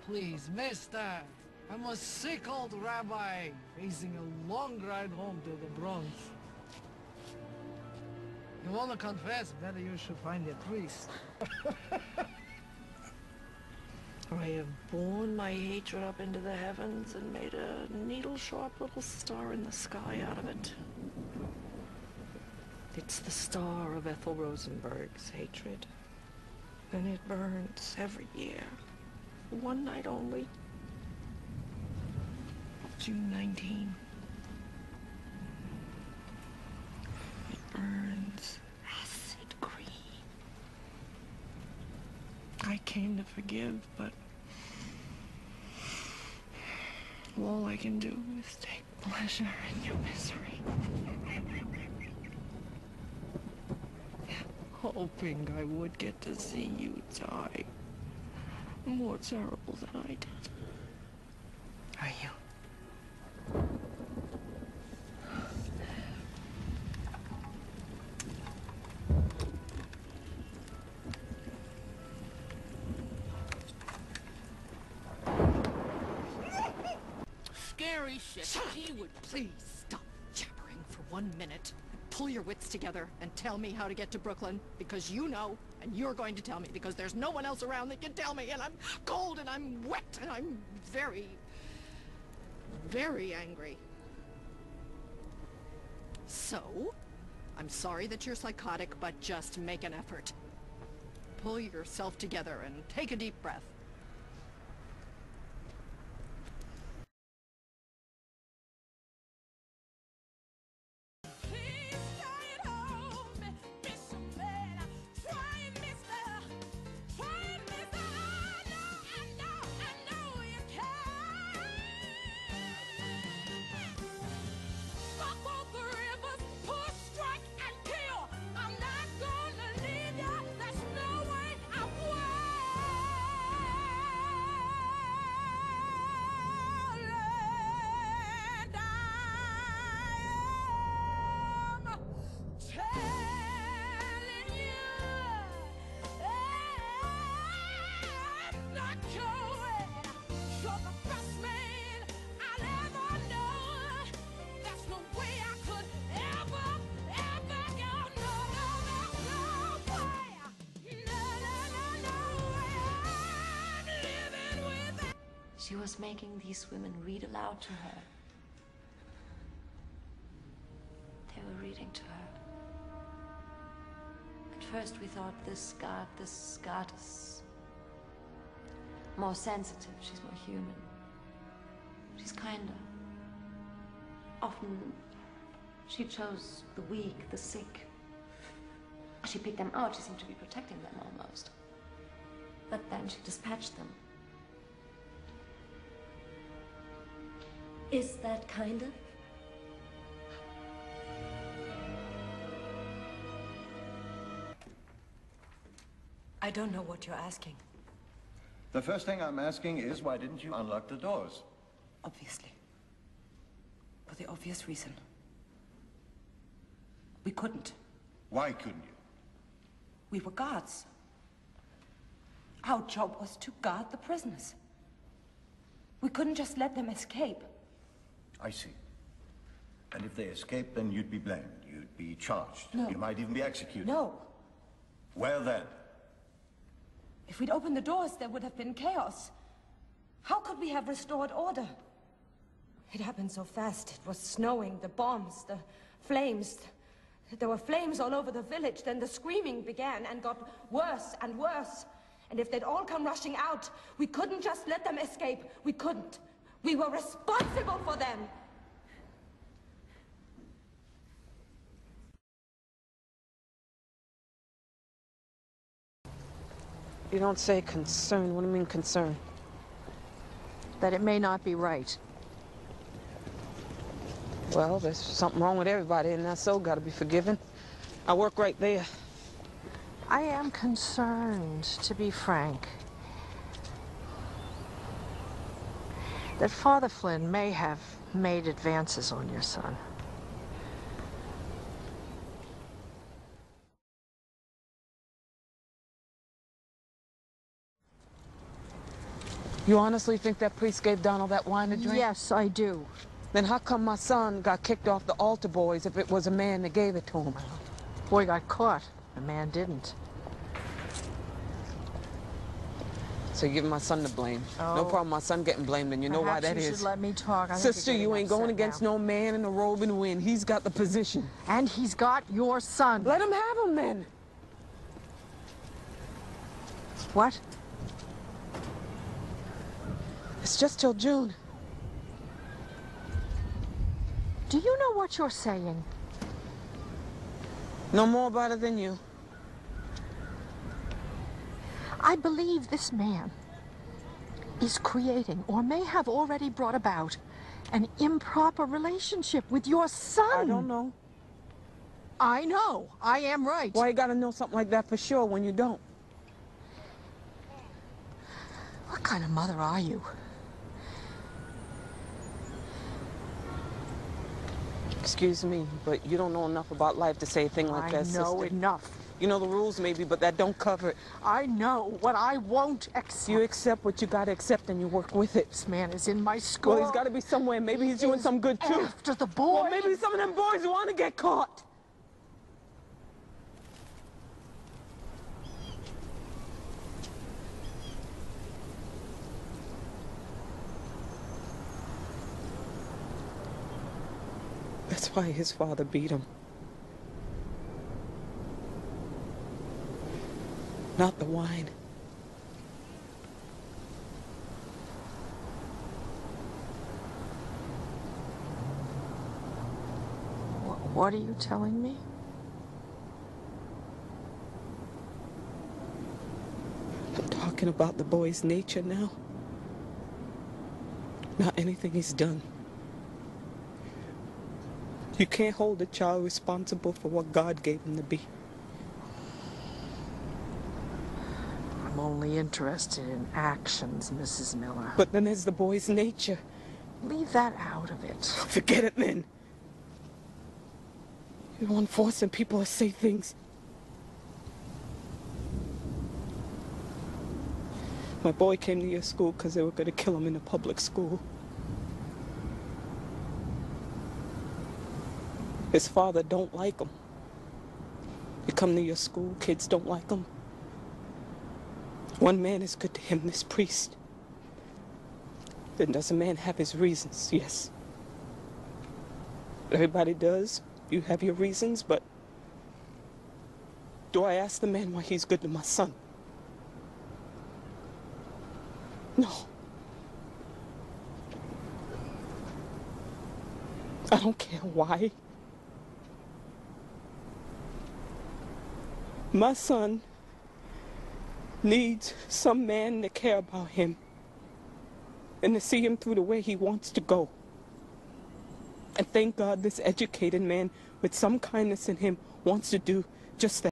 Please, mister. I'm a sick old rabbi facing a long ride home to the Bronx. You want to confess, better you should find a priest. I have borne my hatred up into the heavens and made a needle-sharp little star in the sky out of it. It's the star of Ethel Rosenberg's hatred. And it burns every year. One night only. June 19. It burns acid green. I came to forgive, but all I can do is take pleasure in your misery. Hoping I would get to see you die more terrible than I did. Are you? Scary shit. He would please stop jabbering for 1 minute. Pull your wits together and tell me how to get to Brooklyn, because you know, and you're going to tell me, because there's no one else around that can tell me, and I'm cold and I'm wet and I'm very, very angry. So, I'm sorry that you're psychotic, but just make an effort. Pull yourself together and take a deep breath. She was making these women read aloud to her. They were reading to her. At first we thought this goddess, more sensitive, she's more human. She's kinder. Often she chose the weak, the sick. She picked them out, she seemed to be protecting them almost. But then she dispatched them. Is that kinder? I don't know what you're asking. The first thing I'm asking is, why didn't you unlock the doors? Obviously. For the obvious reason. We couldn't. Why couldn't you? We were guards. Our job was to guard the prisoners. We couldn't just let them escape. I see. And if they escaped, then you'd be blamed. You'd be charged. No. You might even be executed. No. Well then. If we'd opened the doors, there would have been chaos. How could we have restored order? It happened so fast. It was snowing, the bombs, the flames. There were flames all over the village. Then the screaming began and got worse and worse. And if they'd all come rushing out, we couldn't just let them escape. We couldn't. We were responsible for them. You don't say concern. What do you mean concern? That it may not be right. Well, there's something wrong with everybody, and that soul got to be forgiven. I work right there. I am concerned, to be frank, that Father Flynn may have made advances on your son. You honestly think that priest gave Donald that wine to drink? Yes, I do. Then how come my son got kicked off the altar boys if it was a man that gave it to him? Boy got caught. The man didn't. So you give my son the blame. Oh. No problem, my son getting blamed, and you know why that Perhaps you is. should let me talk. I think Sister, you're you getting ain't going upset against now. no man in a robe and win. He's got the position. And he's got your son. Let him have him then. What? It's just till June. Do you know what you're saying? No more about it than you. I believe this man is creating, or may have already brought about, an improper relationship with your son. I don't know. I know. I am right. Why you gotta know something like that for sure when you don't? What kind of mother are you? Excuse me, but you don't know enough about life to say a thing like that, sister. I know enough. You know the rules maybe, but that don't cover it. I know what I won't accept. You accept what you gotta accept and you work with it. This man is in my school. Well, he's gotta be somewhere. Maybe he's doing some good too. After the boy. Well, maybe some of them boys want to get caught. That's why his father beat him. Not the wine. What are you telling me? I'm talking about the boy's nature now. Not anything he's done. You can't hold a child responsible for what God gave him to be. I'm only interested in actions, Mrs. Miller. But then there's the boy's nature. Leave that out of it. Forget it then. You don't want forcing people to say things. My boy came to your school because they were going to kill him in a public school. His father don't like him. You come to your school, kids don't like him. One man is good to him, this priest. Then does a man have his reasons? Yes. Everybody does. You have your reasons, but do I ask the man why he's good to my son? No. I don't care why. My son needs some man to care about him and to see him through the way he wants to go. And thank God this educated man with some kindness in him wants to do just that.